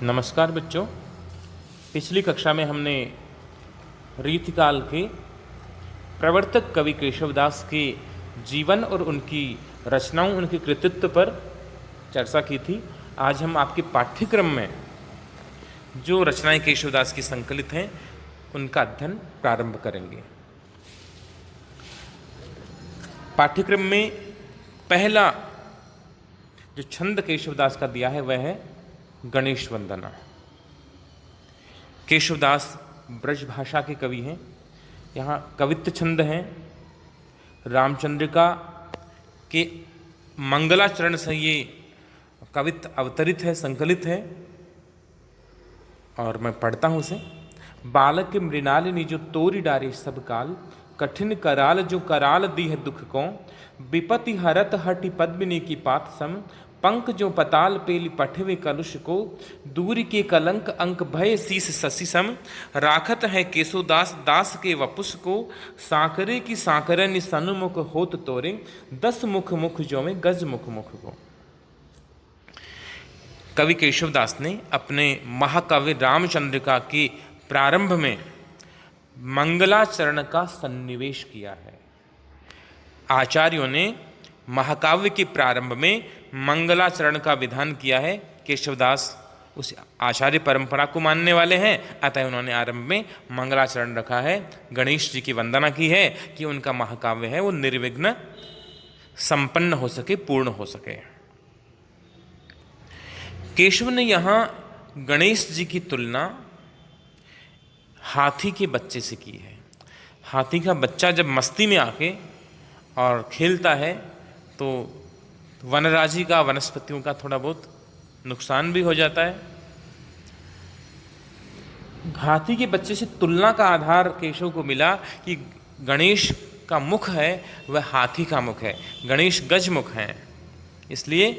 नमस्कार बच्चों। पिछली कक्षा में हमने रीतिकाल के प्रवर्तक कवि केशवदास के जीवन और उनकी रचनाओं, उनके कृतित्व पर चर्चा की थी। आज हम आपके पाठ्यक्रम में जो रचनाएं केशवदास की संकलित हैं उनका अध्ययन प्रारंभ करेंगे। पाठ्यक्रम में पहला जो छंद केशवदास का दिया है वह है गणेश वंदना। केशवदास ब्रज भाषा के कवि हैं। यहाँ कवित्व छंद हैं। रामचंद्रिका के मंगलाचरण से ये कवित्व अवतरित है, संकलित है और मैं पढ़ता हूँ उसे। बालक मृणालिनी जो तोरी डारे सब काल, कठिन कराल जो कराल दी है दुख को, विपति हरत हटि पद्मिनी की पात सम, पंख जो पताल पेली पठवे कलुष को, दूर के कलंक अंक भय शीस शशि सम, राखत है केशवदास दास के वपुष को, साकरे की साकरनि सन्मुख होत तोरे, 10 मुख मुख जो में गज मुख मुख को। कवि केशवदास ने अपने महाकाव्य रामचंद्रिका के प्रारंभ में मंगलाचरण का सन्निवेश किया है। आचार्यों ने महाकाव्य के प्रारंभ में मंगलाचरण का विधान किया है। केशवदास उस आचार्य परंपरा को मानने वाले हैं, अतः उन्होंने आरंभ में मंगलाचरण रखा है। गणेश जी की वंदना की है कि उनका महाकाव्य है वो निर्विघ्न संपन्न हो सके, पूर्ण हो सके। केशव ने यहाँ गणेश जी की तुलना हाथी के बच्चे से की है। हाथी का बच्चा जब मस्ती में आके और खेलता है तो वनराजी का, वनस्पतियों का थोड़ा बहुत नुकसान भी हो जाता है। हाथी के बच्चे से तुलना का आधार केशव को मिला कि गणेश का मुख है वह हाथी का मुख है, गणेश गजमुख हैं, इसलिए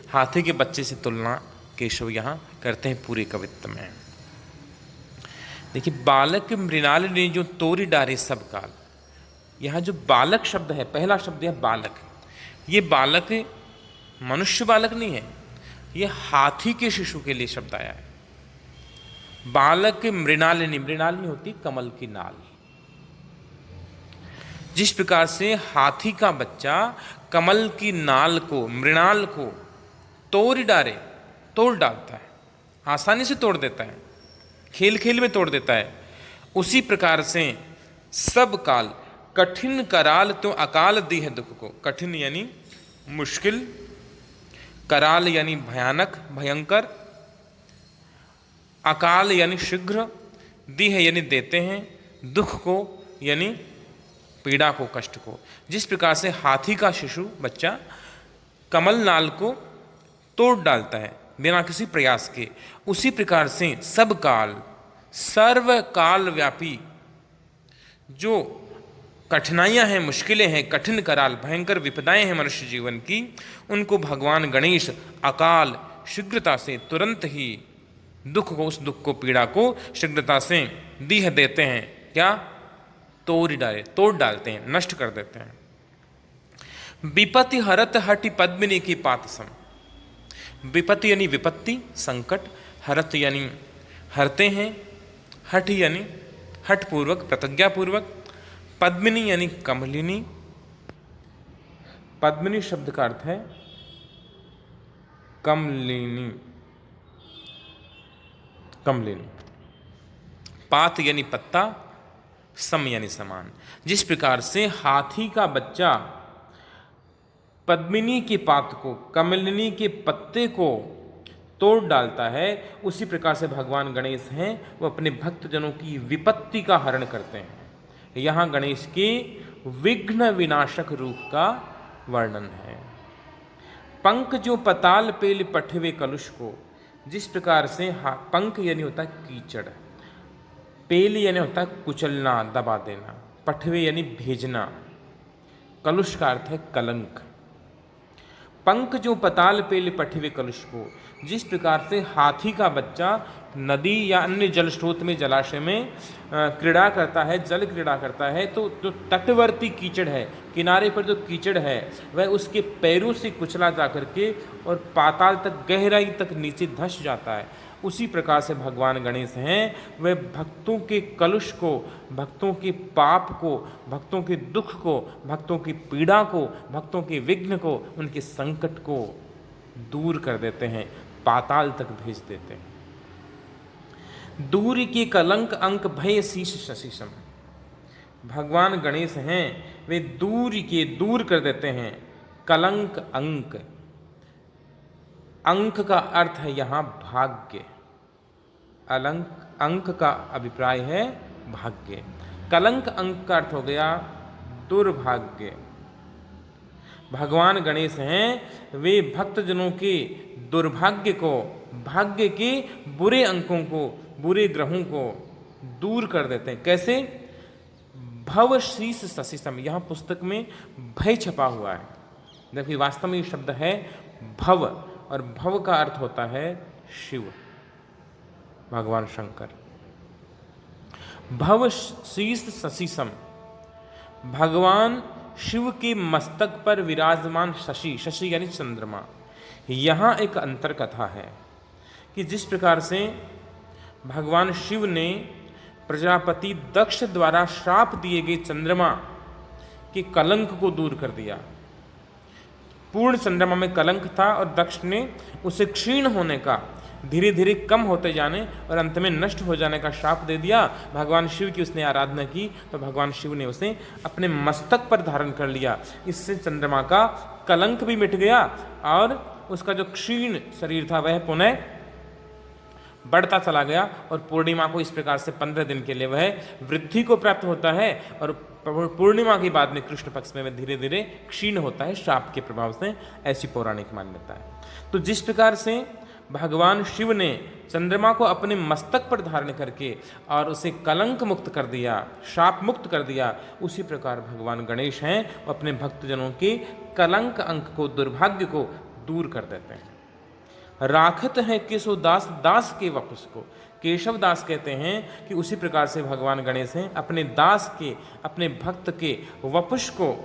हाथी के बच्चे से तुलना केशव यहाँ करते हैं पूरे कवित्व में। देखिए, बालक मृणालिनी जो तोरी डारे सब काल, यहाँ जो बालक शब्द है, पहला शब्द है बालक। ये बालक मनुष्य बालक नहीं है, ये हाथी के शिशु के लिए शब्द आया है। बालक मृणालिनी, मृणालिनी होती कमल की नाल। जिस प्रकार से हाथी का बच्चा कमल की नाल को, मृणाल को तोड़ डालता है, आसानी से तोड़ देता है, खेल खेल में तोड़ देता है, उसी प्रकार से सब काल कठिन कराल तो अकाल दी है दुख को। कठिन यानी मुश्किल, कराल यानी भयानक, भयंकर, अकाल यानी शीघ्र, दी है यानी देते हैं, दुख को यानी पीड़ा को, कष्ट को। जिस प्रकार से हाथी का शिशु बच्चा कमल नाल को तोड़ डालता है बिना किसी प्रयास के, उसी प्रकार से सब काल, सर्व काल व्यापी जो कठिनाइयां हैं, मुश्किलें हैं, कठिन कराल, भयंकर विपदाएं हैं मनुष्य जीवन की, उनको भगवान गणेश अकाल शीघ्रता से, तुरंत ही दुख को, उस दुख को, पीड़ा को शीघ्रता से दीह देते हैं। क्या? तोड़ डालते हैं, नष्ट कर देते हैं। विपत्ति हरत हटि पद्मिनी की पात सम। विपत्ति यानी विपत्ति, संकट, हरत यानी हरते हैं, हठ यानी हठपूर्वक, प्रतिज्ञापूर्वक, पद्मिनी यानी कमलिनी। पद्मिनी शब्द का अर्थ है कमलिनी, कमलिनी। पात यानी पत्ता, सम यानी समान। जिस प्रकार से हाथी का बच्चा पद्मिनी के पात को, कमलिनी के पत्ते को तोड़ डालता है, उसी प्रकार से भगवान गणेश हैं वो अपने भक्तजनों की विपत्ति का हरण करते हैं। यहाँ गणेश के विघ्न विनाशक रूप का वर्णन है। पंख जो पताल पेल पठवे कलुष को। जिस प्रकार से पंख यानी होता है कीचड़, पेल यानी होता है कुचलना, दबा देना, पठवे यानी भेजना, कलुष का अर्थ है कलंक। पंख जो पताल पेल पठवे कलुष को। जिस प्रकार से हाथी का बच्चा नदी या अन्य जल स्रोत में, जलाशय में क्रीड़ा करता है, जल क्रीड़ा करता है, तो जो तटवर्ती कीचड़ है, किनारे पर जो कीचड़ है, वह उसके पैरों से कुचला जा करके और पाताल तक, गहराई तक नीचे धंस जाता है। उसी प्रकार से भगवान गणेश हैं, वह भक्तों के कलुष को, भक्तों के पाप को, भक्तों के दुख को, भक्तों की पीड़ा को, भक्तों के विघ्न को, उनके संकट को दूर कर देते हैं, पाताल तक भेज देते हैं। दूर के कलंक अंक भय शीश शशिशम, भगवान गणेश हैं, वे दूर कर देते हैं कलंक अंक। अंक का अर्थ है यहाँ भाग्य, अंक का अभिप्राय है भाग्य। कलंक अंक का अर्थ हो गया दुर्भाग्य। भगवान गणेश हैं, वे भक्तजनों के दुर्भाग्य को, भाग्य के बुरे अंकों को, बुरे ग्रहों को दूर कर देते हैं। कैसे? भव शीस शशिसम, यहाँ पुस्तक में भय छपा हुआ है, देखिए वास्तव में ये शब्द है भव, और भव का अर्थ होता है शिव, भगवान शंकर। भव शीस शशिसम, भगवान शिव के मस्तक पर विराजमान शशि, शशि यानी चंद्रमा। यहाँ एक अंतर कथा है कि जिस प्रकार से भगवान शिव ने प्रजापति दक्ष द्वारा श्राप दिए गए चंद्रमा के कलंक को दूर कर दिया। पूर्ण चंद्रमा में कलंक था और दक्ष ने उसे क्षीण होने का, धीरे धीरे कम होते जाने और अंत में नष्ट हो जाने का श्राप दे दिया। भगवान शिव की उसने आराधना की तो भगवान शिव ने उसे अपने मस्तक पर धारण कर लिया। इससे चंद्रमा का कलंक भी मिट गया और उसका जो क्षीण शरीर था वह पुनः बढ़ता चला गया, और पूर्णिमा को इस प्रकार से 15 दिन के लिए वह वृद्धि को प्राप्त होता है, और पूर्णिमा के बाद में कृष्ण पक्ष में वह धीरे धीरे क्षीण होता है श्राप के प्रभाव से, ऐसी पौराणिक मान्यता है। तो जिस प्रकार से भगवान शिव ने चंद्रमा को अपने मस्तक पर धारण करके और उसे कलंक मुक्त कर दिया, श्राप मुक्त कर दिया, उसी प्रकार भगवान गणेश हैं, वो अपने भक्तजनों के कलंक अंक को, दुर्भाग्य को दूर कर देते हैं। राखत है केशव दास, दास के वपुष को, केशव दास कहते हैं कि उसी प्रकार से भगवान गणेश हैं, अपने दास के, अपने भक्त के वपुष को,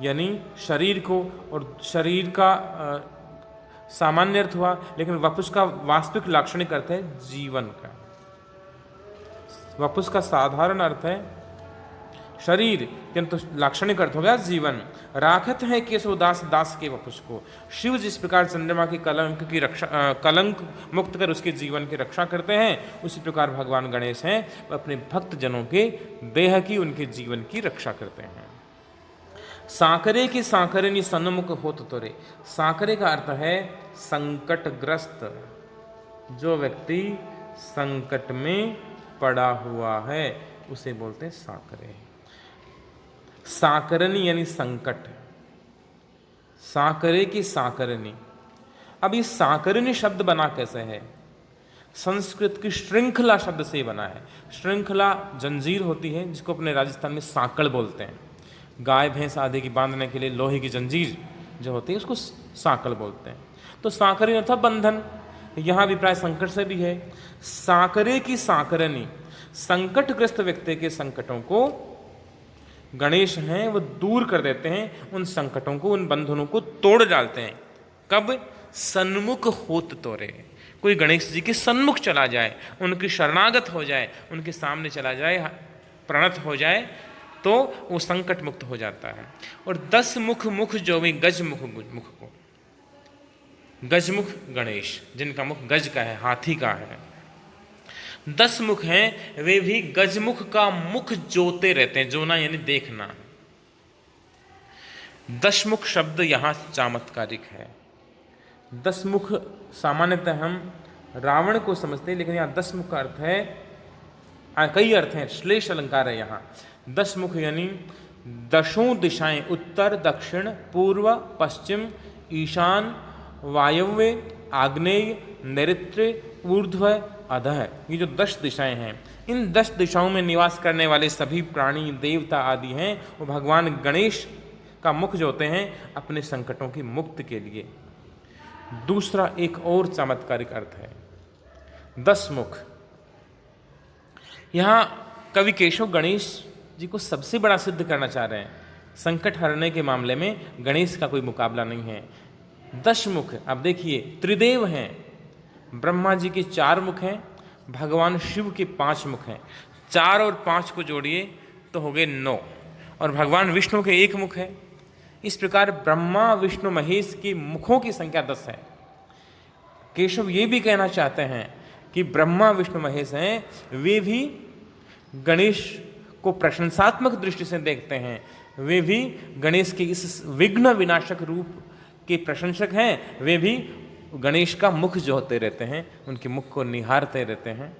यानी शरीर को, और शरीर का सामान्य अर्थ हुआ, लेकिन वपुष का वास्तविक लाक्षणिक अर्थ है जीवन का। वपुष का साधारण अर्थ है शरीर, किंतु लाक्षणिक अर्थ हो गया जीवन। राखत है केशव दास, दास के वपुष को। शिव जिस प्रकार चंद्रमा की कलंक की रक्षा, कलंक मुक्त कर उसके जीवन की रक्षा करते हैं, उसी प्रकार भगवान गणेश हैं, वह अपने भक्त जनों के देह की, उनके जीवन की रक्षा करते हैं। सांकरे की सांकरनी सन्मुख होत तोरे, सांकरे का अर्थ है संकटग्रस्त, जो व्यक्ति संकट में पड़ा हुआ है उसे बोलते हैं सांकरे। सांकरनी यानी संकट, सांकरे की सांकरनी। अब ये सांकरनी शब्द बना कैसे है? संस्कृत की श्रृंखला शब्द से बना है। श्रृंखला जंजीर होती है, जिसको अपने राजस्थान में सांकड़ बोलते हैं। गाय भैंस आदि की बांधने के लिए लोहे की जंजीर जो होती है उसको सांकड़ बोलते हैं। तो सांकरनी अर्थात बंधन, यहाँ भी प्राय संकट से भी है। सांकरे की सांकरनी, संकटग्रस्त व्यक्ति के संकटों को गणेश हैं वो दूर कर देते हैं, उन संकटों को, उन बंधनों को तोड़ डालते हैं। कब? सन्मुख होत तोरे, कोई गणेश जी के सन्मुख चला जाए, उनकी शरणागत हो जाए, उनके सामने चला जाए, प्रणत हो जाए, तो वो संकट मुक्त हो जाता है। और 10 मुख मुख जो भी गजमुख, मुख को गजमुख गणेश, जिनका मुख गज का है, हाथी का है, 10 मुख हैं, वे भी गजमुख का मुख जोते रहते हैं। जोना यानी देखना। 10 मुख शब्द यहां चमत्कारिक है। 10 मुख सामान्यतः हम रावण को समझते हैं, लेकिन यहाँ 10 मुख का अर्थ है, कई अर्थ हैं, श्लेष अलंकार है यहाँ। 10 मुख यानी 10 दिशाएं, उत्तर, दक्षिण, पूर्व, पश्चिम, ईशान, वायव्य, आग्नेय, नैऋत्य, ऊर्ध्व, अधः, ये जो 10 दिशाएं हैं, इन 10 दिशाओं में निवास करने वाले सभी प्राणी, देवता आदि हैं, वो भगवान गणेश का मुख जो होते हैं अपने संकटों की मुक्ति के लिए। दूसरा एक और चमत्कारिक अर्थ है, 10 मुख। यहाँ कवि केशव गणेश जी को सबसे बड़ा सिद्ध करना चाह रहे हैं। संकट हरने के मामले में गणेश का कोई मुकाबला नहीं है। 10 मुख, अब देखिए त्रिदेव हैं, ब्रह्मा जी के 4 मुख हैं, भगवान शिव के 5 मुख हैं। 4 और 5 को जोड़िए तो हो गए 9, और भगवान विष्णु के 1 मुख है। इस प्रकार ब्रह्मा विष्णु महेश की मुखों की संख्या 10 है। केशव ये भी कहना चाहते हैं कि ब्रह्मा विष्णु महेश हैं, वे भी गणेश को प्रशंसात्मक दृष्टि से देखते हैं, वे भी गणेश के इस विघ्न विनाशक रूप के प्रशंसक हैं, वे भी गणेश का मुख जो होते रहते हैं, उनके मुख को निहारते रहते हैं।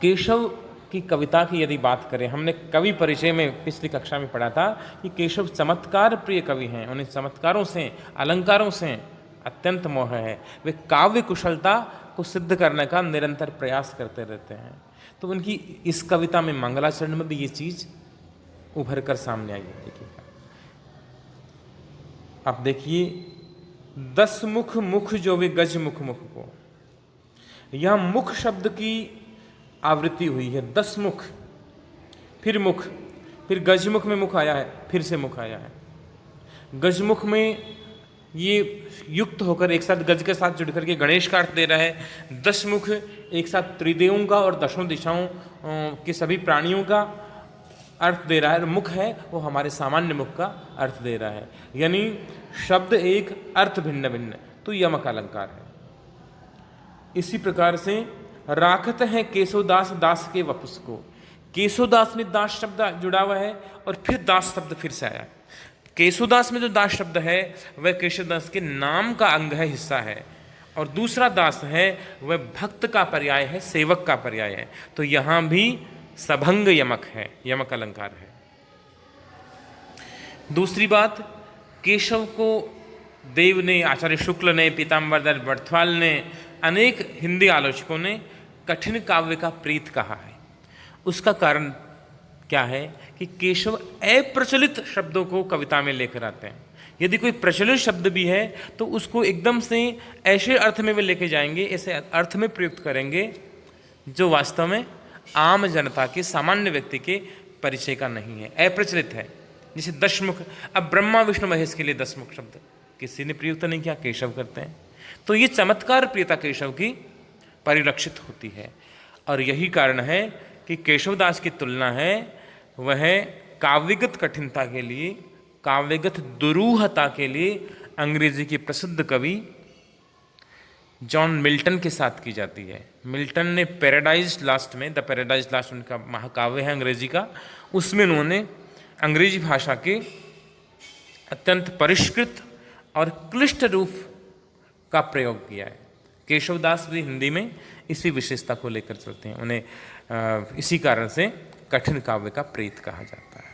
केशव की कविता की यदि बात करें, हमने कवि परिचय में पिछली कक्षा में पढ़ा था कि केशव चमत्कार प्रिय कवि हैं, उन्हें चमत्कारों से, अलंकारों से अत्यंत मोह है। वे काव्य कुशलता को सिद्ध करने का निरंतर प्रयास करते रहते हैं। तो उनकी इस कविता में मंगलाचरण में भी ये चीज उभर कर सामने आई है। देखिएगा, आप देखिए 10 मुख मुख जो वे गज मुख मुख को, यह मुख शब्द की आवृत्ति हुई है। 10 मुख, फिर मुख, फिर गजमुख में मुख आया है, फिर से मुख आया है। गजमुख में ये युक्त होकर एक साथ गज के साथ जुड़ करके गणेश का अर्थ दे रहा है। 10 मुख एक साथ त्रिदेवों का और 10 दिशाओं के सभी प्राणियों का अर्थ दे रहा है। मुख है वो हमारे सामान्य मुख का अर्थ दे रहा है, यानी शब्द एक, अर्थ भिन्न भिन्न, तो यमक अलंकार है। इसी प्रकार से राखत है केशवदास दास के वपुस को, केशवदास में दास शब्द जुड़ा हुआ है और फिर दास शब्द फिर से आया। केशवदास में जो दास शब्द है वह केशवदास के नाम का अंग है, हिस्सा है, और दूसरा दास है वह भक्त का पर्याय है, सेवक का पर्याय है। तो यहां भी सभंग यमक है, यमक अलंकार है। दूसरी बात, केशव को देव ने, आचार्य शुक्ल ने, पीताम्बर दत्त बर्थवाल ने, अनेक हिंदी आलोचकों ने कठिन काव्य का प्रीत कहा है। उसका कारण क्या है कि केशव अप्रचलित शब्दों को कविता में लेकर आते हैं। यदि कोई प्रचलित शब्द भी है तो उसको एकदम से ऐसे अर्थ में वे लेके जाएंगे, ऐसे अर्थ में प्रयुक्त करेंगे जो वास्तव में आम जनता के, सामान्य व्यक्ति के परिचय का नहीं है, अप्रचलित है। जैसे 10 मुख, अब ब्रह्मा विष्णु महेश के लिए 10 मुख शब्द किसी ने प्रयुक्त नहीं किया, केशव करते हैं। तो ये चमत्कार प्रियता केशव की परिलक्षित होती है, और यही कारण है कि केशवदास की तुलना है वह काव्यगत कठिनता के लिए, काव्यगत दुरूहता के लिए अंग्रेजी के प्रसिद्ध कवि जॉन मिल्टन के साथ की जाती है। मिल्टन ने पैराडाइज लास्ट में, द पैराडाइज लास्ट उनका महाकाव्य है अंग्रेजी का, उसमें उन्होंने अंग्रेजी भाषा के अत्यंत परिष्कृत और क्लिष्ट रूप का प्रयोग किया है। केशवदास भी हिंदी में इसी विशेषता को लेकर चलते हैं, उन्हें इसी कारण से कठिन काव्य का प्रीत कहा जाता है।